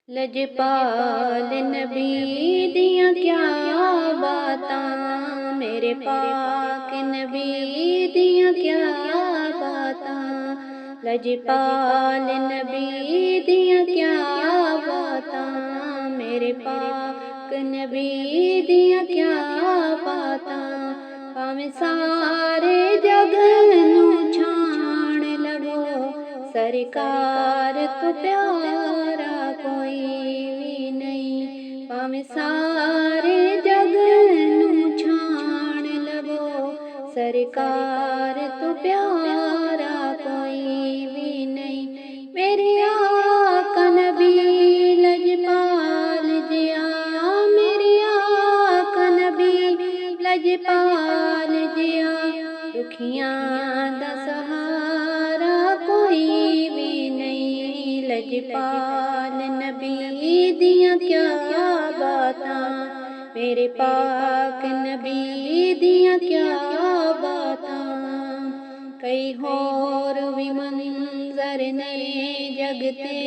लजपाल नबी दियां क्या बातां, मेरे पाक नबी दियां क्या बातां। लजपाल नबी दियां क्या बातां, मेरे पाक नबी दियां क्या बातां। भावें सारे जग नूं छाण लवो, सरकार तो प्यारा कोई भी नहीं। भावें सारे जग नूं छाण लवो, सरकार तो प्यारा कोई भी नहीं। मेरे आका नबी लजपाल जिया, मेरे आका नबी लजपाल जिया। दुखियां दा सहारा कोई भी नहीं। लजपाल नबी दियां क्या बातां, मेरे पाक नबी दियां क्या बातां। कई होर भी मंजर ने जगते,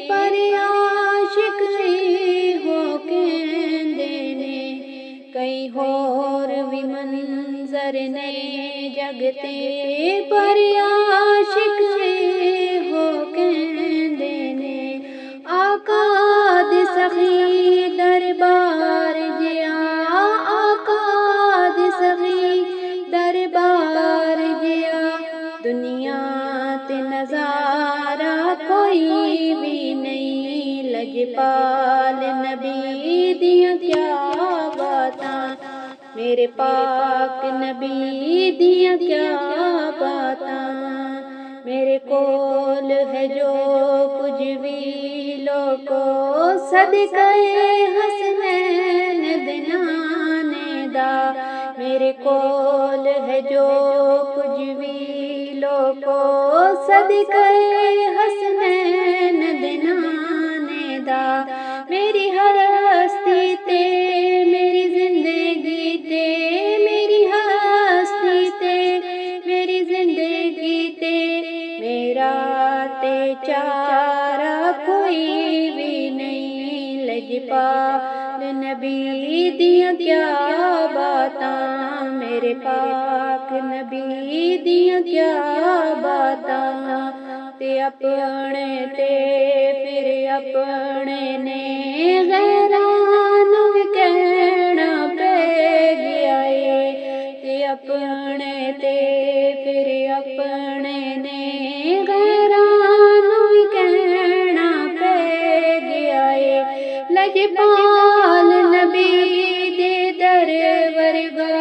पर आशिक हो कहंदे ने। कई होर भी मंजर ने जगते, पर आशिक हो कहंदे ने। आका दे सखी दरबार जिया, आका दे सखी दरबार जिया। दुनिया ते नजारा कोई भी नहीं। लजपाल नबी दियां क्या बातां, मेरे पाक नबी दियां क्या बातां। मेरे कोल है जो कुछ भी लोको, सदके हसनैन दे नाने दा। मेरे कोल है जो कुछ भी लोको, सदके हसनैन दे नाने दा। मेरी हर हस्ती ते मेरी जिंदगी ते, मेरी हस्ती ते मेरी जिंदगी ते, मेरा ते चारा कोई भी नहीं। लजपाल नबी दियां क्या बातां, मेरे पाक नबी दियां क्या बातां। ते अपने ते फिर अपने ने गैरां नूं भी कहना पै गया ए। ते अपने ते फिर अपने ने गैरां नूं भी कहना पै गया ए। लजपाल नबी दे दर वर्गा,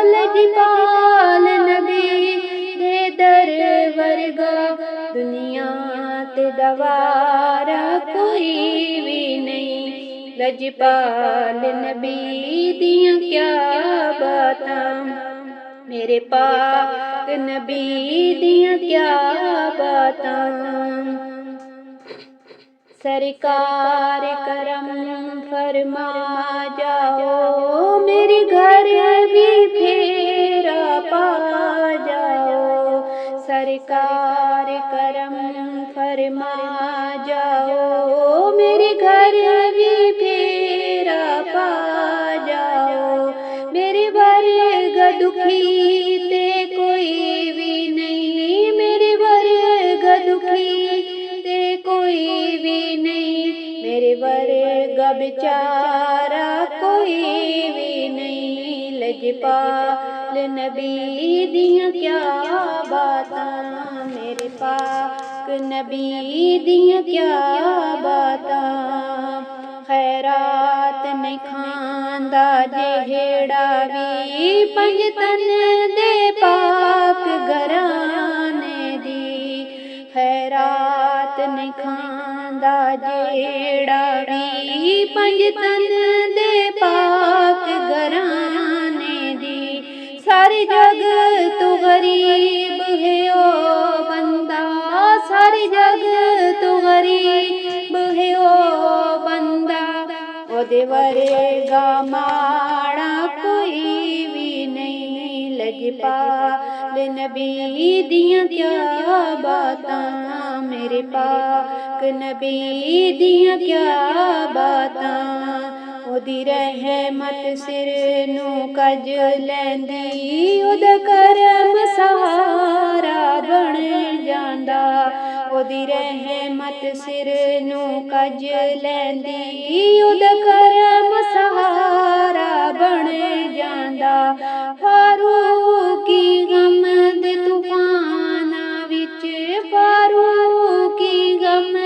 लजपाल नबी दे दर वर्गा। दुनिया ते दवारा कोई भी नहीं। लजपाल नबी दियां क्या बातां, मेरे पाक नबी दियां क्या बातां। सरकार करम फरमा जाओ, मेरे घर भी फेरा पा जाओ। सरकार करम फरमा जाओ, मेरे घर भी फेरा पा जाओ। मेरे वर्ग दुखी ते कोई भी नहीं, मेरे वर्ग दुखी ते कोई भी नहीं। मेरे वर्ग बेचारा कोई भी नहीं। लजपाल नबी दियां क्या बातां, मेरे पाक नबी दियां क्या बातां। खैरात नहीं खांदा जेड़ा भी, पंज तन दे पाक घराने दी। खैरात नहीं खांदा जेड़ा भी, पंज तन दे पाक घराने दी। सारी जग तू गरीब है ओ बंदा, सारी जग तू गरीब है ओ बंदा। ओदे वर्गा माड़ा कोई भी नहीं। लजपाल नबी दियां क्या बातां, मेरे ਮੇਰੇ ਪਾਕ ਨਬੀ ਦੀਆਂ ਕਿਆ ਬਾਤਾਂ। ਉਹਦੀ ਰਹਿਮਤ ਸਿਰ ਨੂੰ ਕੱਜ ਲੈਂਦੀ, ਉਹਦਾ ਕਰਮ ਸਹਾਰਾ ਬਣ ਜਾਂਦਾ। ਉਹਦੀ ਰਹਿਮਤ ਸਿਰ ਨੂੰ ਕੱਜ ਲੈਂਦੀ, ਉਹਦਾ ਕਰਮ ਸਹਾਰਾ ਬਣ ਜਾਂਦਾ। ਫਾਰੂਕੀ ਗਮ ਦੇ ਤੂਫਾਨਾਂ ਵਿੱਚ, ਫਾਰੂਕੀ ਗਮ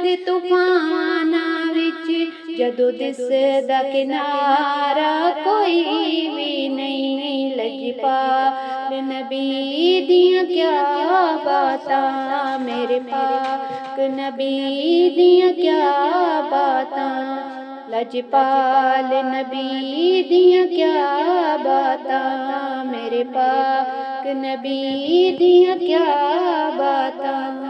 ਦੇ ਤੂਫਾਨਾਂ ਵਿੱਚ, ਜਦੋਂ ਦਿਸਦਾ ਕਿਨਾਰਾ ਕੋਈ ਵੀ ਨਹੀਂ। ਲਜਪਾਲ ਨਬੀ ਦੀਆਂ ਕਿਆ ਬਾਤਾਂ, ਮੇਰੇ ਪਾਕ ਨਬੀ ਦੀਆਂ ਕਿਆ ਬਾਤਾਂ। ਲਜਪਾਲ ਨਬੀ ਦੀਆਂ ਕਿਆ ਬਾਤਾਂ, ਮੇਰੇ ਪਾਕ ਨਬੀ ਦੀਆਂ ਕਿਆ ਬਾਤਾਂ।